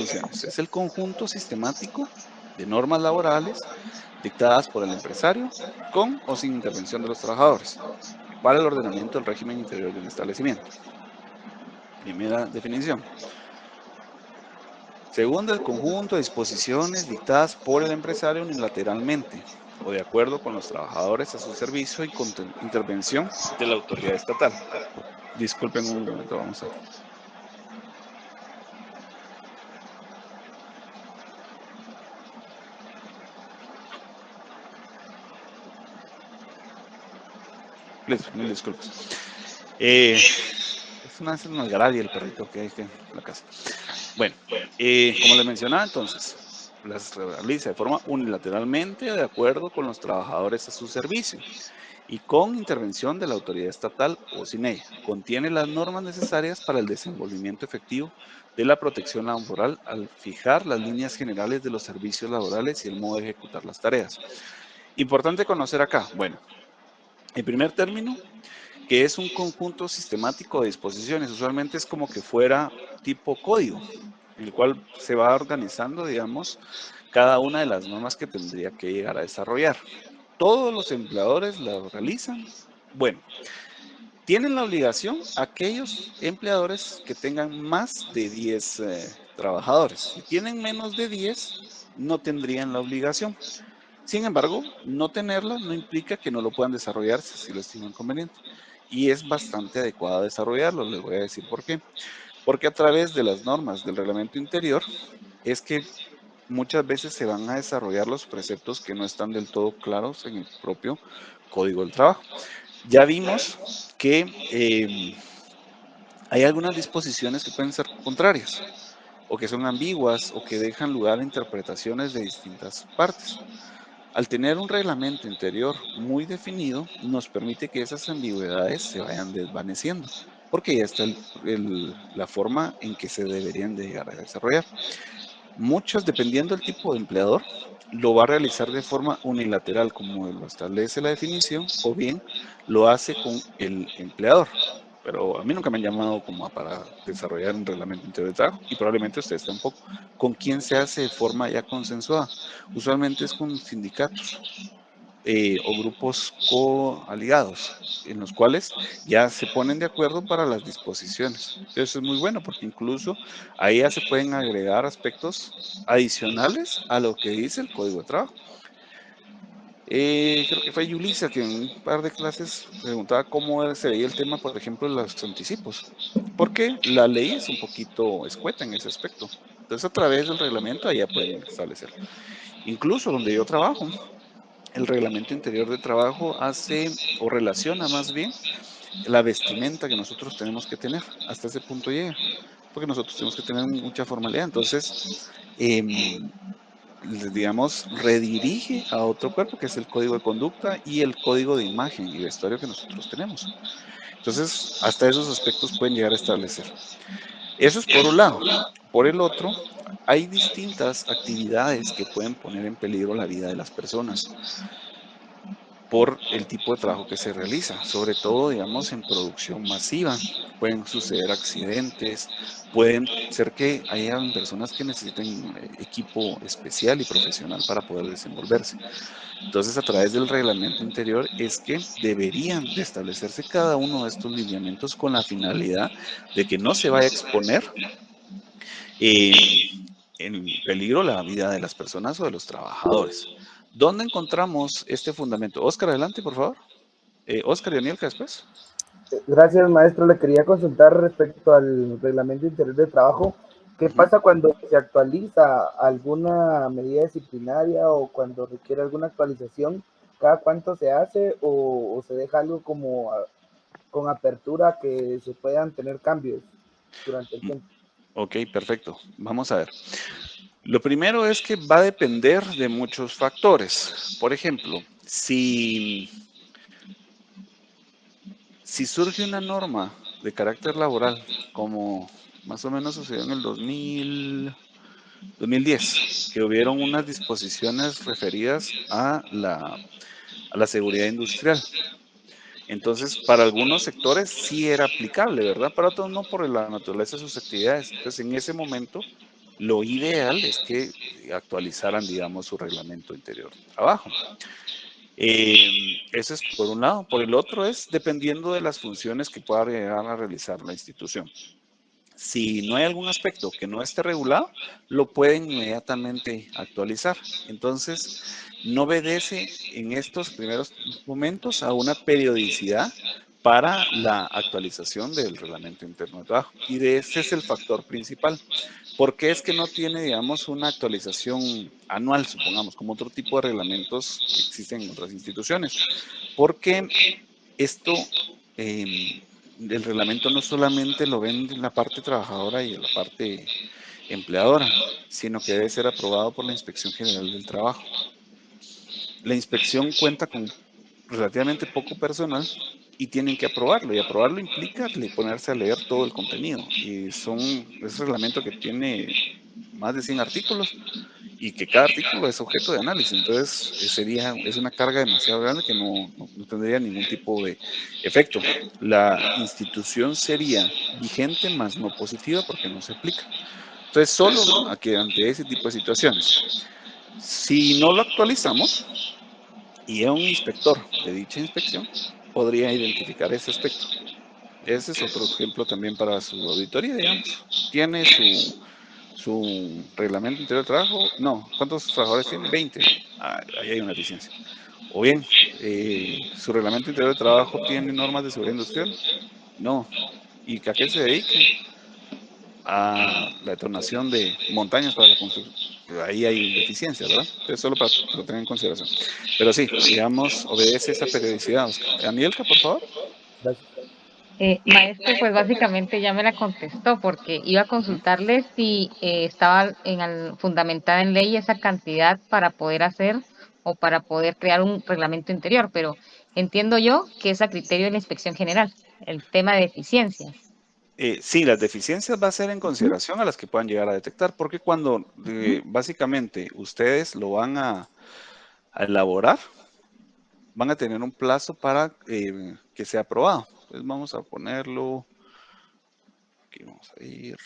Es el conjunto sistemático de normas laborales dictadas por el empresario con o sin intervención de los trabajadores para el ordenamiento del régimen interior de un establecimiento. Primera definición. Según el conjunto de disposiciones dictadas por el empresario unilateralmente o de acuerdo con los trabajadores a su servicio y con intervención de la autoridad estatal. Disculpen un momento, vamos a ver. Mil disculpas. Es una algarabia el perrito que hay en la casa. Bueno, como les mencionaba entonces, las realiza de forma unilateralmente de acuerdo con los trabajadores a su servicio y con intervención de la autoridad estatal o sin ella. Contiene las normas necesarias para el desenvolvimiento efectivo de la protección laboral al fijar las líneas generales de los servicios laborales y el modo de ejecutar las tareas. Importante conocer acá, bueno, el primer término, que es un conjunto sistemático de disposiciones, usualmente es como que fuera tipo código, en el cual se va organizando, digamos, cada una de las normas que tendría que llegar a desarrollar. Todos los empleadores la realizan. Bueno, tienen la obligación aquellos empleadores que tengan más de 10 trabajadores. Si tienen menos de 10, no tendrían la obligación. Sin embargo, no tenerla no implica que no lo puedan desarrollar si lo estiman conveniente. Y es bastante adecuado desarrollarlo. Les voy a decir por qué. Porque a través de las normas del reglamento interior es que muchas veces se van a desarrollar los preceptos que no están del todo claros en el propio Código del Trabajo. Ya vimos que hay algunas disposiciones que pueden ser contrarias o que son ambiguas o que dejan lugar a interpretaciones de distintas partes. Al tener un reglamento interior muy definido, nos permite que esas ambigüedades se vayan desvaneciendo, porque ya está la forma en que se deberían de llegar a desarrollar. Muchos, dependiendo del tipo de empleador, lo va a realizar de forma unilateral, como lo establece la definición, o bien lo hace con el empleador. Pero a mí nunca me han llamado como para desarrollar un reglamento interior de trabajo y probablemente ustedes tampoco. ¿Con quién se hace de forma ya consensuada? Usualmente es con sindicatos o grupos coaligados, en los cuales ya se ponen de acuerdo para las disposiciones. Eso es muy bueno porque incluso ahí ya se pueden agregar aspectos adicionales a lo que dice el Código de Trabajo. Creo que fue Yulisa que en un par de clases preguntaba cómo se veía el tema, por ejemplo, de los anticipos, porque la ley es un poquito escueta en ese aspecto. Entonces, a través del reglamento, allá pueden establecerlo. Incluso donde yo trabajo, el reglamento interior de trabajo hace o relaciona más bien la vestimenta que nosotros tenemos que tener. Hasta ese punto llega, porque nosotros tenemos que tener mucha formalidad. Entonces, em, digamos, redirige a otro cuerpo, que es el código de conducta y el código de imagen y vestuario que nosotros tenemos. Entonces, hasta esos aspectos pueden llegar a establecer. Eso es por un lado. Por el otro, hay distintas actividades que pueden poner en peligro la vida de las personas por el tipo de trabajo que se realiza, sobre todo, digamos, en producción masiva. Pueden suceder accidentes, pueden ser que hayan personas que necesiten equipo especial y profesional para poder desenvolverse. Entonces, a través del reglamento interior es que deberían de establecerse cada uno de estos lineamientos con la finalidad de que no se vaya a exponer en peligro la vida de las personas o de los trabajadores. ¿Dónde encontramos este fundamento? Oscar, adelante, por favor. Oscar y Anielka después. Gracias, maestro. Le quería consultar respecto al reglamento interior de trabajo. ¿Qué Ujú. pasa cuando se actualiza alguna medida disciplinaria o cuando requiere alguna actualización? ¿Cada cuánto se hace o se deja algo como con apertura que se puedan tener cambios durante el Mm, tiempo? Ok, perfecto. Vamos a ver. Lo primero es que va a depender de muchos factores. Por ejemplo, si surge una norma de carácter laboral, como más o menos sucedió en el 2010, que hubieron unas disposiciones referidas a la seguridad industrial. Entonces, para algunos sectores sí era aplicable, ¿verdad? Para otros no por la naturaleza de sus actividades. Entonces, en ese momento lo ideal es que actualizaran, digamos, su reglamento interior de trabajo. Eso es por un lado. Por el otro es dependiendo de las funciones que pueda llegar a realizar la institución. Si no hay algún aspecto que no esté regulado, lo pueden inmediatamente actualizar. Entonces, no obedece en estos primeros momentos a una periodicidad para la actualización del reglamento interno de trabajo. Y de ese es el factor principal. ¿Por qué es que no tiene, digamos, una actualización anual, supongamos, como otro tipo de reglamentos que existen en otras instituciones? Porque esto, el reglamento no solamente lo ven en la parte trabajadora y en la parte empleadora, sino que debe ser aprobado por la Inspección General del Trabajo. La inspección cuenta con relativamente poco personal y tienen que aprobarlo. Y aprobarlo implica ponerse a leer todo el contenido. Y es un reglamento que tiene más de 100 artículos y que cada artículo es objeto de análisis. Entonces, es una carga demasiado grande que no tendría ningún tipo de efecto. La institución sería vigente, más no positiva, porque no se aplica. Entonces, solo ante ese tipo de situaciones. Si no lo actualizamos y es un inspector de dicha inspección, podría identificar ese aspecto. Ese es otro ejemplo también para su auditoría, digamos. Tiene su reglamento interior de trabajo, no, ¿cuántos trabajadores tiene? 20. Ah, ahí hay una deficiencia. O bien, su reglamento interior de trabajo tiene normas de seguridad industrial, no. ¿Y a qué se dedica? A la detonación de montañas para la construcción. Ahí hay deficiencias, ¿verdad? Entonces, solo para que lo tengan en consideración. Pero sí, digamos, obedece esa periodicidad, Oscar. Anielka, por favor. Gracias. Maestro, pues básicamente ya me la contestó porque iba a Ujú. consultarle si estaba fundamentada en ley esa cantidad para poder hacer o para poder crear un reglamento interior, pero entiendo yo que es a criterio de la Inspección General, el tema de deficiencias. Sí, las deficiencias va a ser en consideración a las que puedan llegar a detectar, porque cuando básicamente ustedes lo van a elaborar, van a tener un plazo para que sea aprobado. Entonces vamos a ponerlo, aquí vamos a ir,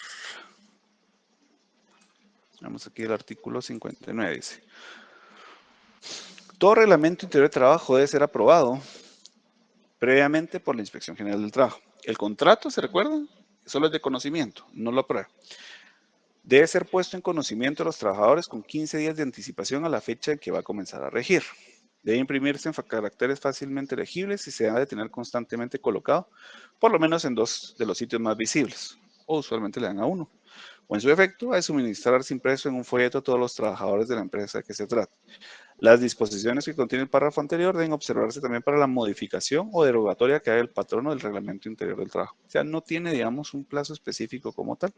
vamos aquí el artículo 59, dice, todo reglamento interior de trabajo debe ser aprobado previamente por la Inspección General del Trabajo. El contrato, ¿se recuerdan? Solo es de conocimiento, no lo aprueba. Debe ser puesto en conocimiento de los trabajadores con 15 días de anticipación a la fecha en que va a comenzar a regir. Debe imprimirse en caracteres fácilmente legibles y se debe tener constantemente colocado, por lo menos en 2 de los sitios más visibles, o usualmente le dan a uno. O en su efecto, ha de suministrarse impreso en un folleto a todos los trabajadores de la empresa de que se trata. Las disposiciones que contiene el párrafo anterior deben observarse también para la modificación o derogatoria que haga el patrono del reglamento interior del trabajo. O sea, no tiene, digamos, un plazo específico como tal.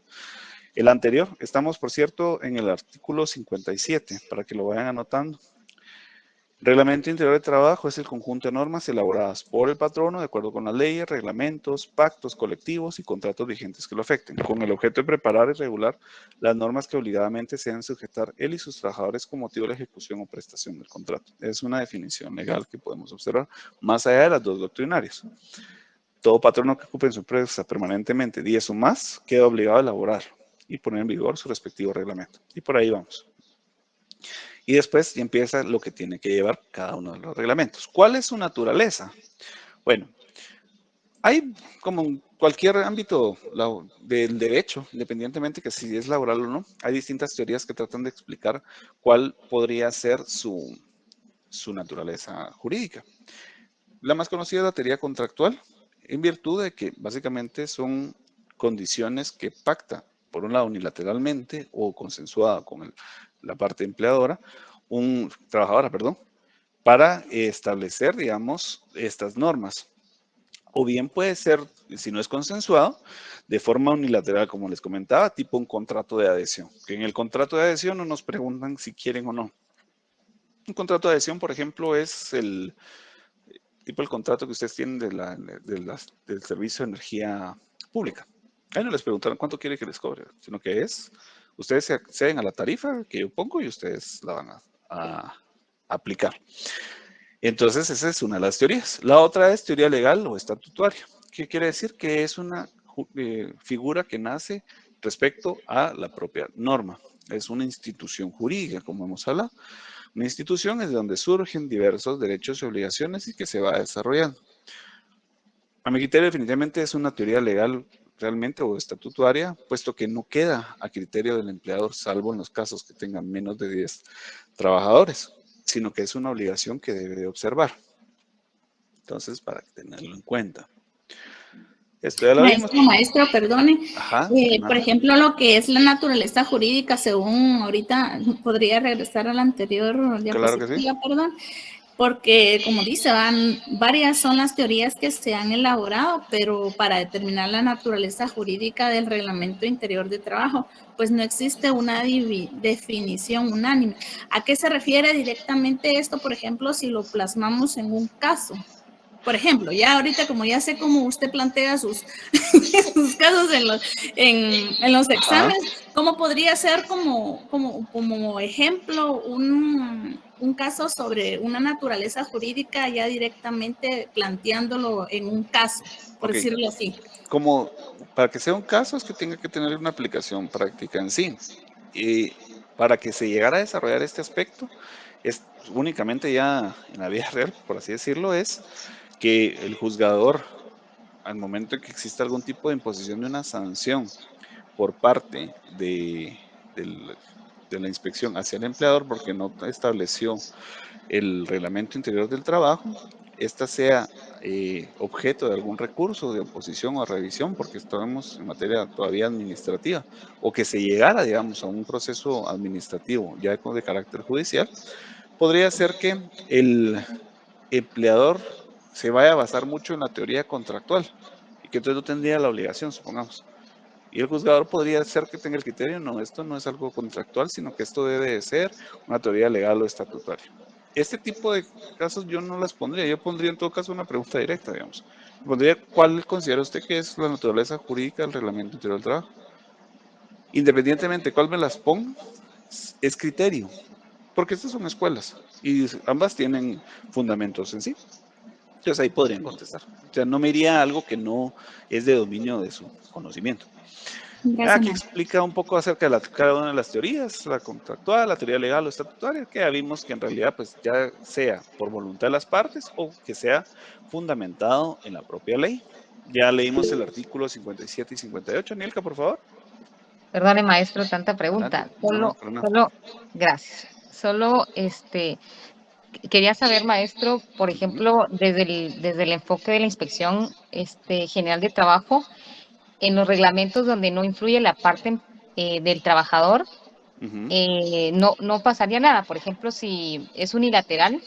El anterior, estamos, por cierto, en el artículo 57, para que lo vayan anotando. Reglamento interior de trabajo es el conjunto de normas elaboradas por el patrono de acuerdo con las leyes, reglamentos, pactos colectivos y contratos vigentes que lo afecten, con el objeto de preparar y regular las normas que obligadamente se deben sujetar él y sus trabajadores con motivo de la ejecución o prestación del contrato. Es una definición legal que podemos observar más allá de las dos doctrinarias. Todo patrono que ocupe en su empresa permanentemente 10 o más queda obligado a elaborarlo y poner en vigor su respectivo reglamento. Y por ahí vamos. Y después ya empieza lo que tiene que llevar cada uno de los reglamentos. ¿Cuál es su naturaleza? Bueno, hay como en cualquier ámbito del derecho, independientemente que si es laboral o no, hay distintas teorías que tratan de explicar cuál podría ser su naturaleza jurídica. La más conocida es la teoría contractual, en virtud de que básicamente son condiciones que pacta, por un lado unilateralmente o consensuada con la parte empleadora, trabajadora, perdón, para establecer, digamos, estas normas. O bien puede ser, si no es consensuado, de forma unilateral, como les comentaba, tipo un contrato de adhesión. Que en el contrato de adhesión no nos preguntan si quieren o no. Un contrato de adhesión, por ejemplo, es el tipo el contrato que ustedes tienen del servicio de energía pública. Ahí no les preguntaron cuánto quiere que les cobre, sino que ustedes se acceden a la tarifa que yo pongo y ustedes la van a aplicar. Entonces, esa es una de las teorías. La otra es teoría legal o estatutaria. ¿Qué quiere decir? Que es una figura que nace respecto a la propia norma. Es una institución jurídica, como hemos hablado. Una institución es de donde surgen diversos derechos y obligaciones y que se va desarrollando. A mi criterio, definitivamente es una teoría legal realmente o estatutaria, puesto que no queda a criterio del empleador, salvo en los casos que tengan menos de 10 trabajadores, sino que es una obligación que debe de observar. Entonces, para tenerlo en cuenta. Esto ya lo vimos. Maestro, perdone. Ajá, Por ejemplo, lo que es la naturaleza jurídica, según ahorita podría regresar a la anterior claro que sí. diapositiva, perdón, porque como dice, varias son las teorías que se han elaborado, pero para determinar la naturaleza jurídica del reglamento interior de trabajo, pues no existe una definición unánime. ¿A qué se refiere directamente esto, por ejemplo, si lo plasmamos en un caso? Por ejemplo, ya ahorita como ya sé cómo usted plantea sus, sus casos en los exámenes, ¿cómo podría ser como ejemplo un caso sobre una naturaleza jurídica ya directamente planteándolo en un caso, por decirlo así? Como para que sea un caso es que tenga que tener una aplicación práctica en sí. Y para que se llegara a desarrollar este aspecto, es únicamente ya en la vida real, por así decirlo, es que el juzgador, al momento en que exista algún tipo de imposición de una sanción por parte de la inspección hacia el empleador porque no estableció el reglamento interior del trabajo, esta sea objeto de algún recurso de oposición o revisión, porque estamos en materia todavía administrativa, o que se llegara, digamos, a un proceso administrativo ya de carácter judicial, podría ser que el empleador se vaya a basar mucho en la teoría contractual y que entonces no tendría la obligación, supongamos. Y el juzgador podría ser que tenga el criterio, no, esto no es algo contractual, sino que esto debe de ser una teoría legal o estatutaria. Este tipo de casos yo no las pondría, yo pondría en todo caso una pregunta directa, digamos. Pondría, ¿cuál considera usted que es la naturaleza jurídica del reglamento interior del trabajo? Independientemente de cuál me las ponga, es criterio, porque estas son escuelas y ambas tienen fundamentos en sí. Entonces ahí podrían contestar. O sea, no me iría a algo que no es de dominio de su conocimiento. Aquí explica un poco acerca de cada una de las teorías, la contractual, la teoría legal o estatutaria, que ya vimos que en realidad pues ya sea por voluntad de las partes o que sea fundamentado en la propia ley. Ya leímos el artículo 57 y 58. Nilka, por favor. Perdone, maestro, tanta pregunta. Gracias. Solo quería saber, maestro, por ejemplo, desde el enfoque de la Inspección General de Trabajo, en los reglamentos donde no influye la parte del trabajador, no pasaría nada. Por ejemplo, si es unilateral,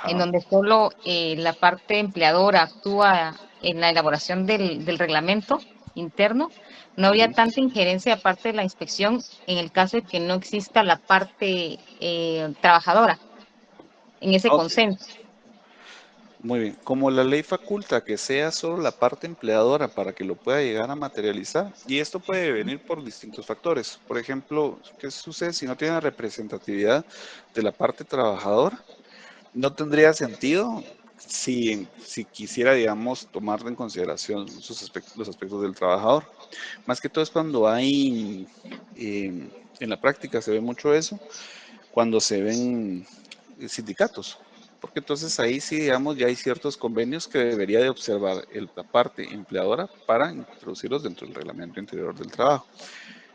en donde solo la parte empleadora actúa en la elaboración del reglamento interno, no habría tanta injerencia aparte de la inspección en el caso de que no exista la parte trabajadora en ese consenso. Muy bien, como la ley faculta que sea solo la parte empleadora para que lo pueda llegar a materializar, y esto puede venir por distintos factores. Por ejemplo, ¿qué sucede si no tiene representatividad de la parte trabajadora? No tendría sentido si quisiera, digamos, tomar en consideración los aspectos del trabajador. Más que todo es cuando hay, en la práctica se ve mucho eso, cuando se ven sindicatos, porque entonces ahí sí, digamos, ya hay ciertos convenios que debería de observar la parte empleadora para introducirlos dentro del reglamento interior del trabajo.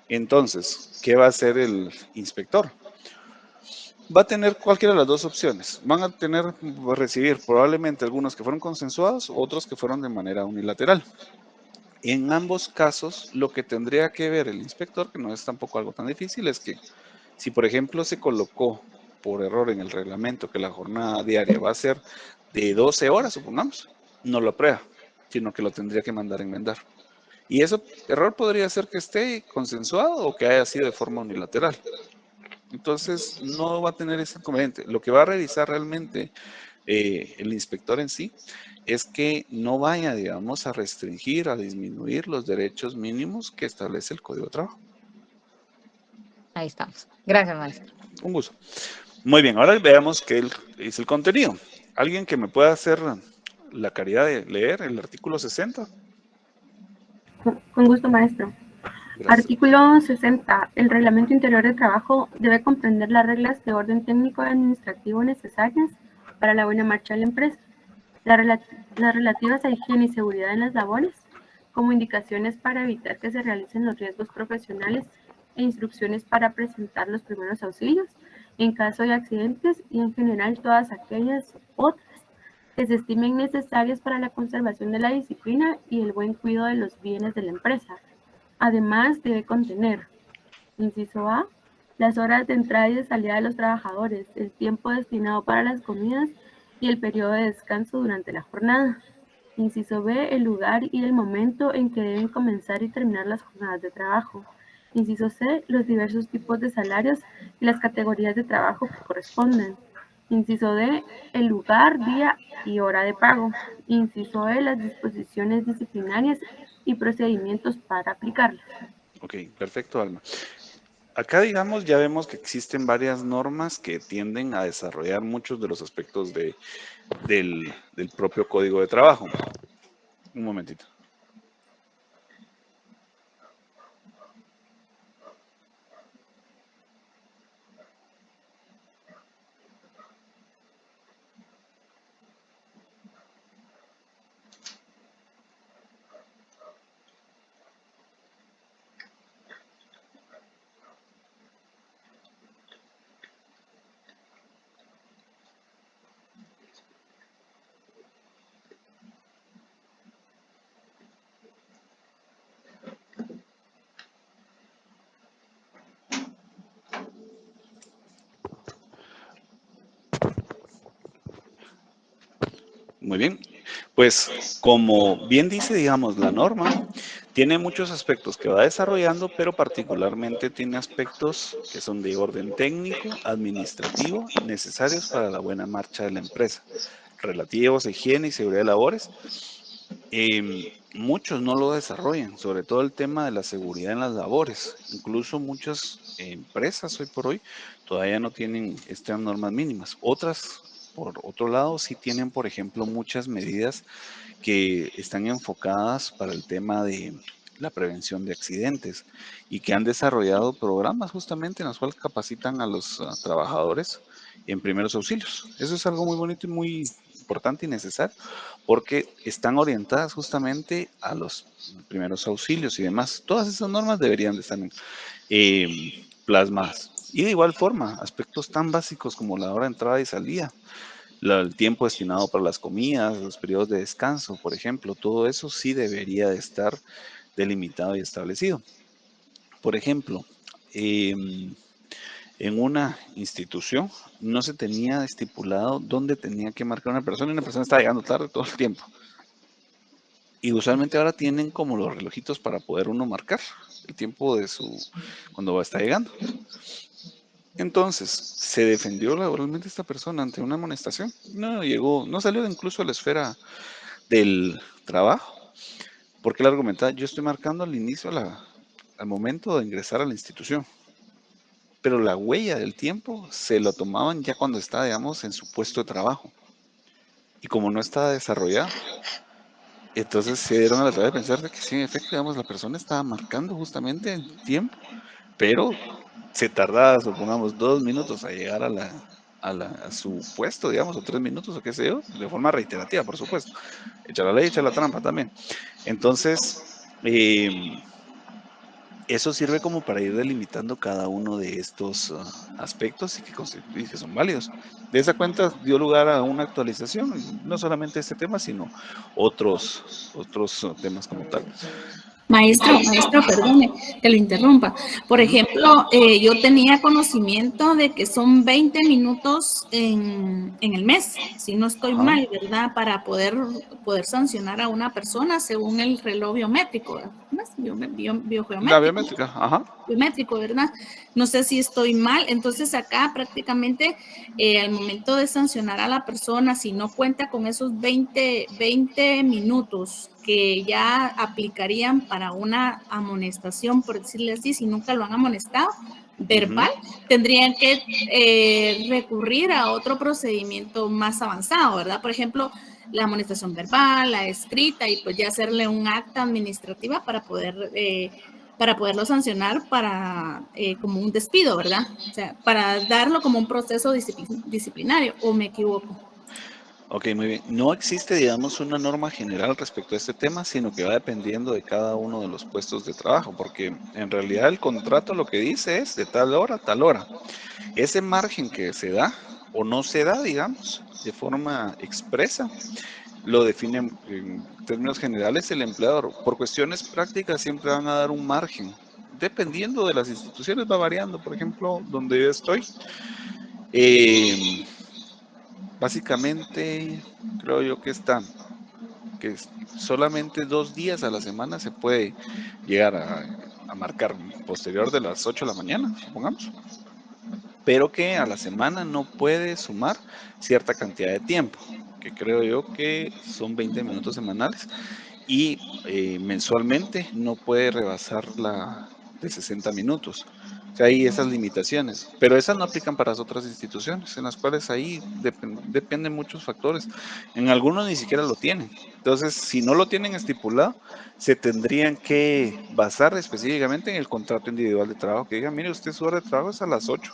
Entonces, ¿qué va a hacer el inspector? Va a tener cualquiera de las dos opciones. Van a recibir probablemente algunos que fueron consensuados, otros que fueron de manera unilateral. En ambos casos, lo que tendría que ver el inspector, que no es tampoco algo tan difícil, es que si, por ejemplo, se colocó por error en el reglamento que la jornada diaria va a ser de 12 horas, supongamos, no lo aprueba, sino que lo tendría que mandar a enmendar. Y ese error podría ser que esté consensuado o que haya sido de forma unilateral. Entonces, no va a tener ese inconveniente. Lo que va a revisar realmente el inspector en sí es que no vaya, digamos, a restringir, a disminuir los derechos mínimos que establece el Código de Trabajo. Ahí estamos. Gracias, maestro. Un gusto. Muy bien, ahora veamos qué es el contenido. ¿Alguien que me pueda hacer la caridad de leer el artículo 60? Con gusto, maestro. Gracias. Artículo 60. El reglamento interior de trabajo debe comprender las reglas de orden técnico y administrativo necesarias para la buena marcha de la empresa, las relativas a higiene y seguridad en las labores, como indicaciones para evitar que se realicen los riesgos profesionales e instrucciones para presentar los primeros auxilios en caso de accidentes y en general todas aquellas otras que se estimen necesarias para la conservación de la disciplina y el buen cuidado de los bienes de la empresa. Además, debe contener, inciso A, las horas de entrada y de salida de los trabajadores, el tiempo destinado para las comidas y el periodo de descanso durante la jornada. Inciso B, el lugar y el momento en que deben comenzar y terminar las jornadas de trabajo. Inciso C, los diversos tipos de salarios y las categorías de trabajo que correspondan. Inciso D, el lugar, día y hora de pago. Inciso E, las disposiciones disciplinarias y procedimientos para aplicarlas. Ok, perfecto, Alma. Acá, digamos, ya vemos que existen varias normas que tienden a desarrollar muchos de los aspectos del propio código de trabajo. Un momentito. Muy bien, pues como bien dice, digamos, la norma tiene muchos aspectos que va desarrollando, pero particularmente tiene aspectos que son de orden técnico, administrativo, necesarios para la buena marcha de la empresa, relativos a higiene y seguridad de labores. Muchos no lo desarrollan, sobre todo el tema de la seguridad en las labores. Incluso muchas empresas hoy por hoy todavía no tienen estas normas mínimas. Otras, por otro lado, sí tienen, por ejemplo, muchas medidas que están enfocadas para el tema de la prevención de accidentes y que han desarrollado programas justamente en los cuales capacitan a los trabajadores en primeros auxilios. Eso es algo muy bonito y muy importante y necesario porque están orientadas justamente a los primeros auxilios y demás. Todas esas normas deberían de estar plasmadas. Y de igual forma, aspectos tan básicos como la hora de entrada y salida, el tiempo destinado para las comidas, los periodos de descanso, por ejemplo, todo eso sí debería de estar delimitado y establecido. Por ejemplo, en una institución no se tenía estipulado dónde tenía que marcar una persona y una persona estaba llegando tarde todo el tiempo. Y usualmente ahora tienen como los relojitos para poder uno marcar el tiempo de cuando está llegando. Entonces, ¿se defendió laboralmente esta persona ante una amonestación? No llegó, no salió incluso a la esfera del trabajo, porque él argumentaba, yo estoy marcando al inicio, al momento de ingresar a la institución, pero la huella del tiempo se lo tomaban ya cuando estaba, digamos, en su puesto de trabajo. Y como no estaba desarrollado, entonces se dieron a la tarea de pensar de que sí, en efecto, digamos, la persona estaba marcando justamente el tiempo, pero se tardaba, supongamos, 2 minutos a llegar a su puesto, digamos, o 3 minutos, o qué sé yo, de forma reiterativa, por supuesto. Echa la ley, echa la trampa también. Entonces, eso sirve como para ir delimitando cada uno de estos aspectos y que son válidos. De esa cuenta dio lugar a una actualización, no solamente este tema, sino otros temas como tal. Maestro, perdone que lo interrumpa. Por ejemplo, yo tenía conocimiento de que son 20 minutos en el mes, si no estoy mal, ¿verdad? Para poder sancionar a una persona según el reloj biométrico, ¿verdad? Biogeométrico. La biométrica, ajá. Biométrico, ¿verdad? No sé si estoy mal. Entonces acá prácticamente al momento de sancionar a la persona, si no cuenta con esos 20 minutos que ya aplicarían para una amonestación, por decirle así, si nunca lo han amonestado, verbal, tendrían que recurrir a otro procedimiento más avanzado, ¿verdad? Por ejemplo, la amonestación verbal, la escrita y pues ya hacerle un acta administrativa para poder para poderlo sancionar para como un despido, ¿verdad? O sea, para darlo como un proceso disciplinario, ¿o me equivoco? Ok, muy bien. No existe, digamos, una norma general respecto a este tema, sino que va dependiendo de cada uno de los puestos de trabajo, porque en realidad el contrato lo que dice es de tal hora a tal hora. Ese margen que se da o no se da, digamos, de forma expresa, lo define en términos generales el empleador. Por cuestiones prácticas siempre van a dar un margen. Dependiendo de las instituciones va variando. Por ejemplo, donde yo estoy, básicamente creo yo que que solamente 2 días a la semana se puede llegar a marcar posterior de las 8 de la mañana, supongamos, pero que a la semana no puede sumar cierta cantidad de tiempo, que creo yo que son 20 minutos semanales, y mensualmente no puede rebasar la de 60 minutos. O sea, hay esas limitaciones, pero esas no aplican para las otras instituciones, en las cuales ahí dependen muchos factores. En algunos ni siquiera lo tienen. Entonces, si no lo tienen estipulado, se tendrían que basar específicamente en el contrato individual de trabajo, que diga, mire, usted su hora de trabajo es a las 8,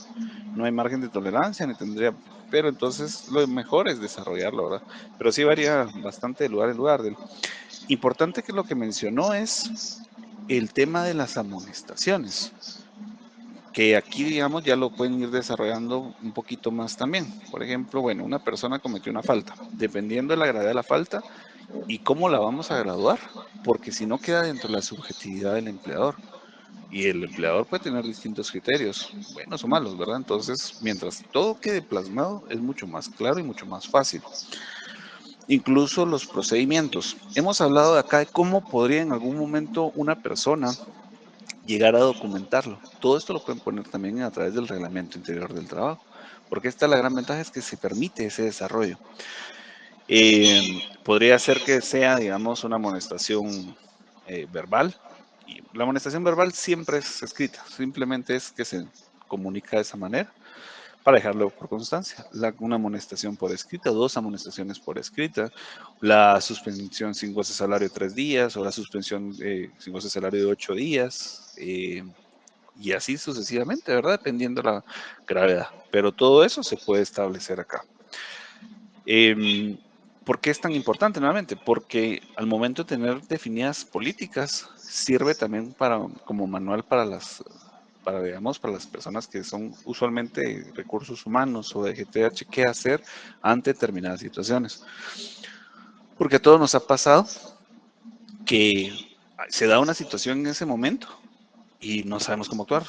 no hay margen de tolerancia, ni tendría, pero entonces lo mejor es desarrollarlo, ¿verdad? Pero sí varía bastante de lugar en lugar. Importante que lo que mencionó es el tema de las amonestaciones, que aquí, digamos, ya lo pueden ir desarrollando un poquito más también. Por ejemplo, bueno, una persona cometió una falta, dependiendo de la gravedad de la falta y cómo la vamos a graduar, porque si no queda dentro de la subjetividad del empleador. Y el empleador puede tener distintos criterios, buenos o malos, ¿verdad? Entonces, mientras todo quede plasmado, es mucho más claro y mucho más fácil. Incluso los procedimientos. Hemos hablado de acá de cómo podría en algún momento una persona llegar a documentarlo. Todo esto lo pueden poner también a través del reglamento interior del trabajo, porque esta la gran ventaja es que se permite ese desarrollo. Podría ser que sea, digamos, una amonestación verbal. Y la amonestación verbal siempre es escrita, simplemente es que se comunica de esa manera para dejarlo por constancia. Una amonestación por escrita, 2 amonestaciones por escrita, la suspensión sin goce de salario de 3 días o la suspensión sin goce de salario de 8 días. Y así sucesivamente, ¿verdad? Dependiendo de la gravedad. Pero todo eso se puede establecer acá. ¿Por qué es tan importante nuevamente? Porque al momento de tener definidas políticas, sirve también como manual para digamos, para las personas que son usualmente recursos humanos o de GTH, qué hacer ante determinadas situaciones. Porque a todos nos ha pasado que se da una situación en ese momento y no sabemos cómo actuar,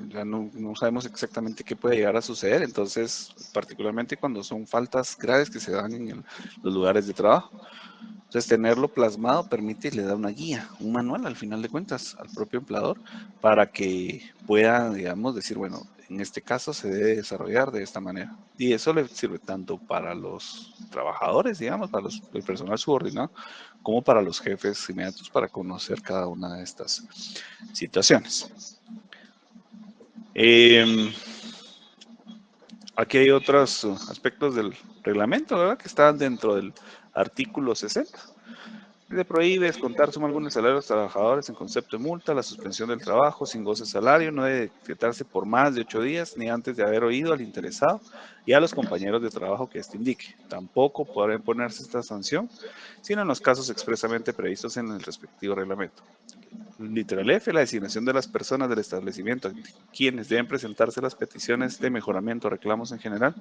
ya no sabemos exactamente qué puede llegar a suceder, entonces, particularmente cuando son faltas graves que se dan en los lugares de trabajo. Entonces, tenerlo plasmado permite y le da una guía, un manual al final de cuentas al propio empleador para que pueda, digamos, decir, bueno, en este caso se debe desarrollar de esta manera. Y eso le sirve tanto para los trabajadores, digamos, para el personal subordinado, como para los jefes inmediatos para conocer cada una de estas situaciones. Aquí hay otros aspectos del reglamento, ¿verdad? Que están dentro del artículo 60. Se prohíbe descontar suma alguna de salario a los trabajadores en concepto de multa, la suspensión del trabajo sin goce de salario no debe decretarse por más de 8 días ni antes de haber oído al interesado y a los compañeros de trabajo que éste indique. Tampoco podrá imponerse esta sanción, sino en los casos expresamente previstos en el respectivo reglamento. Literal F, la designación de las personas del establecimiento, quienes deben presentarse las peticiones de mejoramiento o reclamos en general,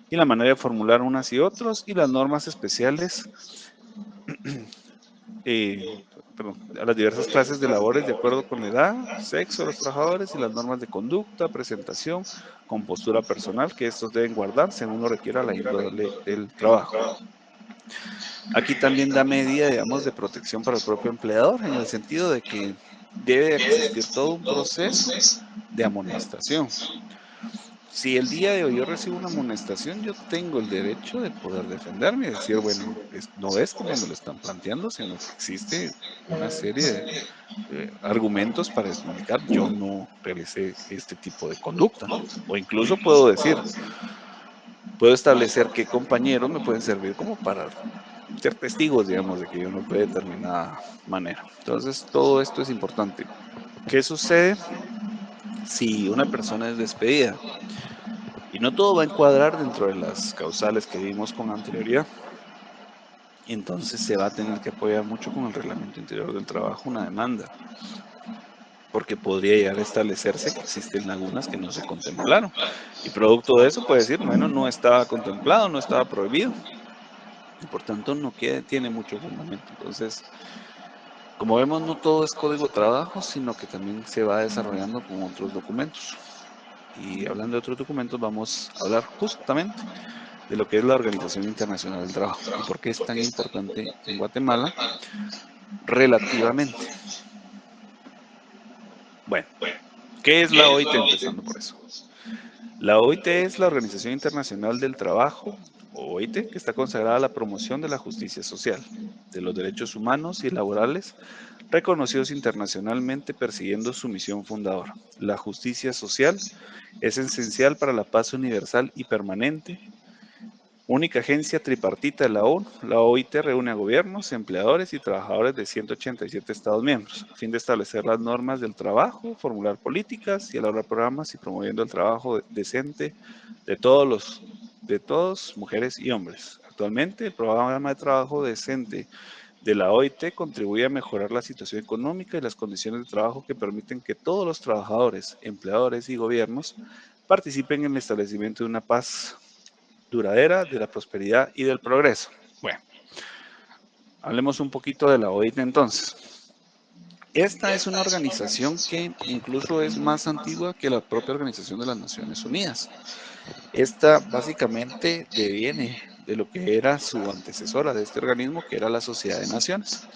y la manera de formular unas y otros, y las normas especiales a las diversas clases de labores de acuerdo con la edad, sexo de los trabajadores y las normas de conducta, presentación, compostura personal que estos deben guardar según lo requiera la índole del trabajo. Aquí también da medida, digamos, de protección para el propio empleador en el sentido de que debe existir todo un proceso de amonestación. Si el día de hoy yo recibo una amonestación, yo tengo el derecho de poder defenderme y decir, bueno, no es como me lo están planteando, sino que existe una serie de argumentos para indicar yo no realicé este tipo de conducta. O incluso puedo decir, puedo establecer qué compañeros me pueden servir como para ser testigos, digamos, de que yo no fue de determinada manera. Entonces, todo esto es importante. ¿Qué sucede si una persona es despedida? Y no todo va a encuadrar dentro de las causales que vimos con anterioridad. Entonces se va a tener que apoyar mucho con el reglamento interior del trabajo una demanda, porque podría llegar a establecerse que existen lagunas que no se contemplaron. Y producto de eso puede decir, bueno, no estaba contemplado, no estaba prohibido, y por tanto no tiene mucho fundamento. Entonces, como vemos, no todo es código de trabajo, sino que también se va desarrollando con otros documentos. Y hablando de otros documentos, vamos a hablar justamente de lo que es la Organización Internacional del Trabajo y por qué es tan importante en Guatemala relativamente. Bueno, ¿qué es la OIT? Empezando por eso. La OIT es la Organización Internacional del Trabajo, o OIT, que está consagrada a la promoción de la justicia social, de los derechos humanos y laborales, reconocidos internacionalmente persiguiendo su misión fundadora. La justicia social es esencial para la paz universal y permanente. Única agencia tripartita de la ONU, la OIT reúne a gobiernos, empleadores y trabajadores de 187 Estados miembros, a fin de establecer las normas del trabajo, formular políticas y elaborar programas y promoviendo el trabajo decente de todos, mujeres y hombres. Actualmente, el programa de trabajo decente de la OIT contribuye a mejorar la situación económica y las condiciones de trabajo que permiten que todos los trabajadores, empleadores y gobiernos participen en el establecimiento de una paz duradera, de la prosperidad y del progreso. Bueno, hablemos un poquito de la OIT entonces. Esta es una organización que incluso es más antigua que la propia Organización de las Naciones Unidas. Esta básicamente deviene de lo que era su antecesora de este organismo, que era la Sociedad de Naciones.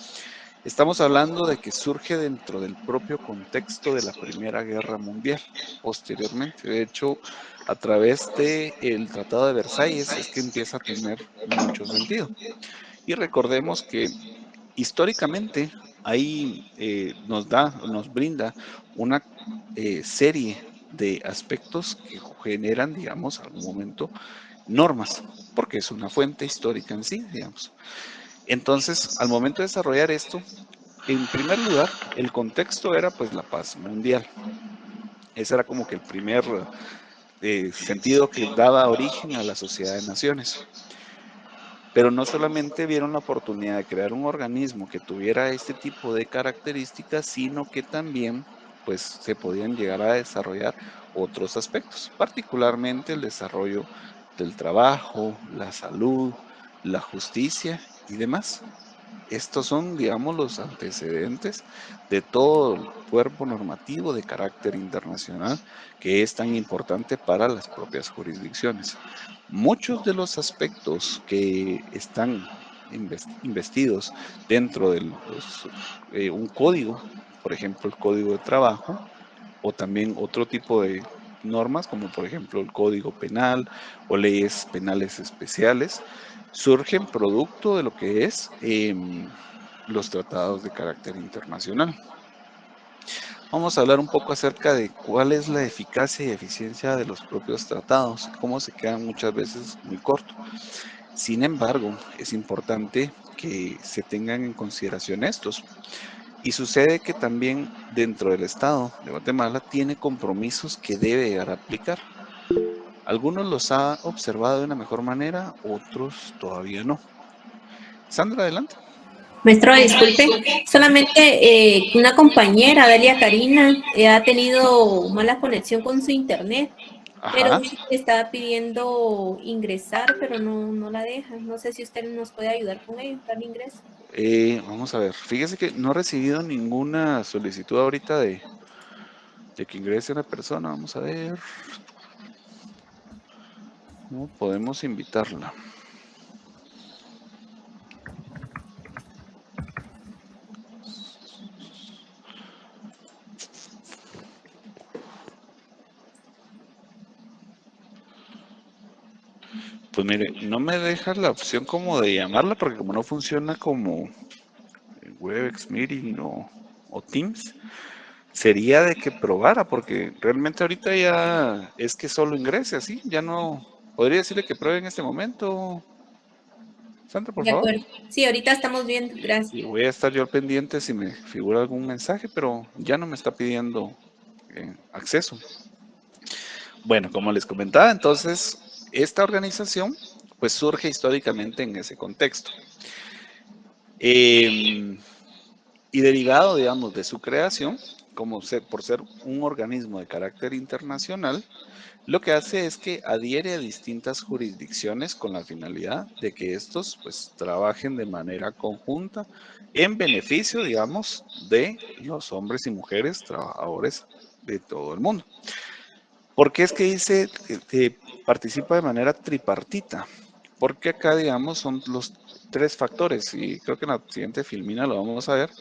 Estamos hablando de que surge dentro del propio contexto de la Primera Guerra Mundial, posteriormente. De hecho, a través del Tratado de Versalles es que empieza a tener mucho sentido. Y recordemos que históricamente ahí nos brinda una serie de aspectos que generan, digamos, algún momento normas, porque es una fuente histórica en sí, digamos. Entonces, al momento de desarrollar esto, en primer lugar, el contexto era pues la paz mundial. Ese era como que el primer sentido que daba origen a la Sociedad de Naciones. Pero no solamente vieron la oportunidad de crear un organismo que tuviera este tipo de características, sino que también pues se podían llegar a desarrollar otros aspectos, particularmente el desarrollo del trabajo, la salud, la justicia y demás. Estos son, digamos, los antecedentes de todo el cuerpo normativo de carácter internacional que es tan importante para las propias jurisdicciones. Muchos de los aspectos que están investidos dentro de un código, por ejemplo, el Código de Trabajo, o también otro tipo de normas, como por ejemplo el Código Penal o leyes penales especiales, surgen producto de lo que es los tratados de carácter internacional. Vamos a hablar un poco acerca de cuál es la eficacia y eficiencia de los propios tratados, cómo se quedan muchas veces muy cortos. Sin embargo, es importante que se tengan en consideración estos. Y sucede que también dentro del Estado de Guatemala tiene compromisos que debe llegar a aplicar. Algunos los ha observado de una mejor manera, otros todavía no. Sandra, adelante. Maestro, disculpe, solamente una compañera, Dalia Karina, ha tenido mala conexión con su internet, pero Ajá. estaba pidiendo ingresar, pero no la deja. No sé si usted nos puede ayudar con ello, dar ingreso. Vamos a ver. Fíjese que no he recibido ninguna solicitud ahorita de que ingrese una persona. Vamos a ver. ¿Cómo podemos invitarla? Pues mire, no me deja la opción como de llamarla porque como no funciona como Webex Meeting o Teams, sería de que probara porque realmente ahorita ya es que solo ingrese así, ya no podría decirle que pruebe en este momento. Sandra, por De favor. acuerdo. Sí, ahorita estamos viendo. Gracias. Y voy a estar yo al pendiente si me figura algún mensaje, pero ya no me está pidiendo acceso. Bueno, como les comentaba, entonces, esta organización pues surge históricamente en ese contexto. Y derivado, digamos, de su creación, por ser un organismo de carácter internacional, lo que hace es que adhiere a distintas jurisdicciones con la finalidad de que estos pues trabajen de manera conjunta en beneficio, digamos, de los hombres y mujeres trabajadores de todo el mundo. ¿Por qué es que dice que participa de manera tripartita? Porque acá, digamos, son los tres factores, y creo que en la siguiente filmina lo vamos a ver,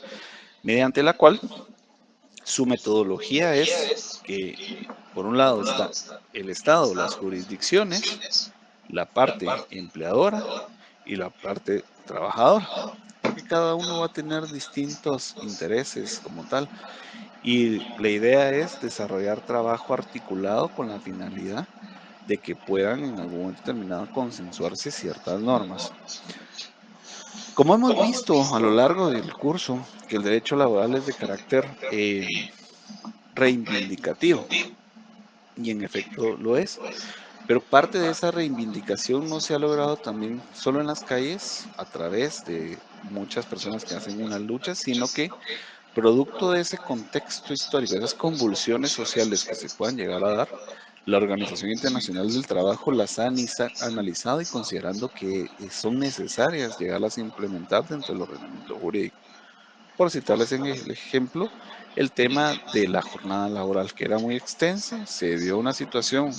mediante la cual su metodología es que, por un lado, está el Estado, las jurisdicciones, la parte empleadora y la parte trabajadora, porque cada uno va a tener distintos intereses como tal. Y la idea es desarrollar trabajo articulado con la finalidad de que puedan en algún momento determinado consensuarse ciertas normas. Como hemos visto a lo largo del curso, que el derecho laboral es de carácter reivindicativo, y en efecto lo es, pero parte de esa reivindicación no se ha logrado también solo en las calles a través de muchas personas que hacen una lucha, sino que producto de ese contexto histórico, de esas convulsiones sociales que se puedan llegar a dar, la Organización Internacional del Trabajo las ha analizado y considerando que son necesarias llegarlas a implementar dentro del ordenamiento jurídico. Por citarles en el ejemplo, el tema de la jornada laboral, que era muy extensa, se dio una situación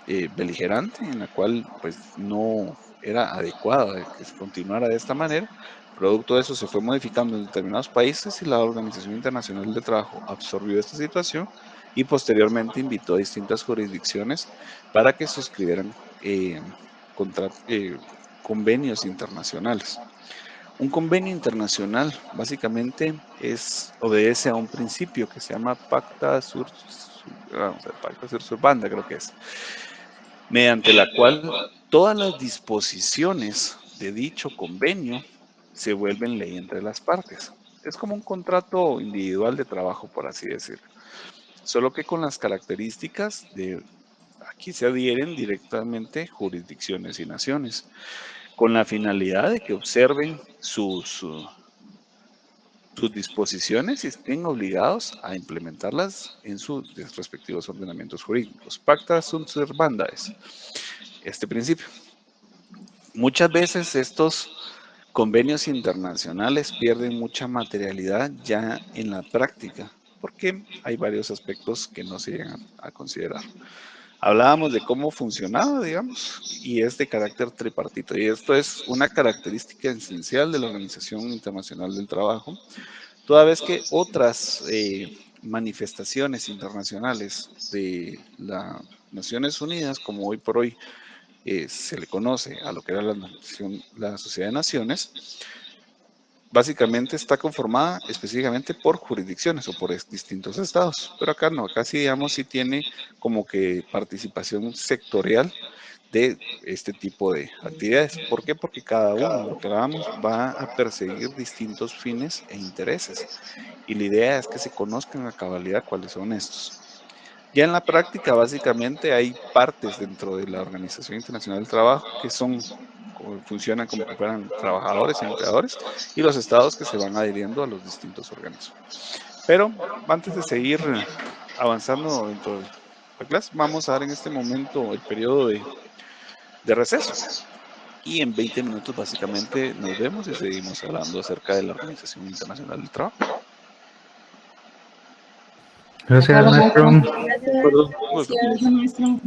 beligerante en la cual pues no era adecuada que se continuara de esta manera. Producto de eso se fue modificando en determinados países y la Organización Internacional del Trabajo absorbió esta situación y posteriormente invitó a distintas jurisdicciones para que suscribieran convenios internacionales. Un convenio internacional básicamente obedece a un principio que se llama Pacta sur Servanda, creo que es, mediante la cual todas las disposiciones de dicho convenio se vuelven ley entre las partes. Es como un contrato individual de trabajo, por así decirlo. Solo que con las características de aquí se adhieren directamente jurisdicciones y naciones, con la finalidad de que observen sus disposiciones y estén obligados a implementarlas en sus respectivos ordenamientos jurídicos. Pacta sunt servanda es este principio. Muchas veces estos convenios internacionales pierden mucha materialidad ya en la práctica, porque hay varios aspectos que no se llegan a considerar. Hablábamos de cómo funcionaba, digamos, y es de carácter tripartito. Y esto es una característica esencial de la Organización Internacional del Trabajo, toda vez que otras manifestaciones internacionales de las Naciones Unidas, como hoy por hoy se le conoce a lo que era la Sociedad de Naciones, básicamente está conformada específicamente por jurisdicciones o por distintos estados, pero acá no, acá sí, digamos, sí tiene como que participación sectorial de este tipo de actividades. ¿Por qué? Porque cada uno, lo que hablábamos, va a perseguir distintos fines e intereses. Y la idea es que se conozcan a cabalidad cuáles son estos. Ya en la práctica, básicamente, hay partes dentro de la Organización Internacional del Trabajo que funcionan como que fueran trabajadores y empleadores, y los estados que se van adhiriendo a los distintos organismos. Pero antes de seguir avanzando dentro de la clase, vamos a dar en este momento el periodo de receso. Y en 20 minutos básicamente nos vemos y seguimos hablando acerca de la Organización Internacional del Trabajo. Gracias, maestro. Gracias. Gusto. Gracias, maestro.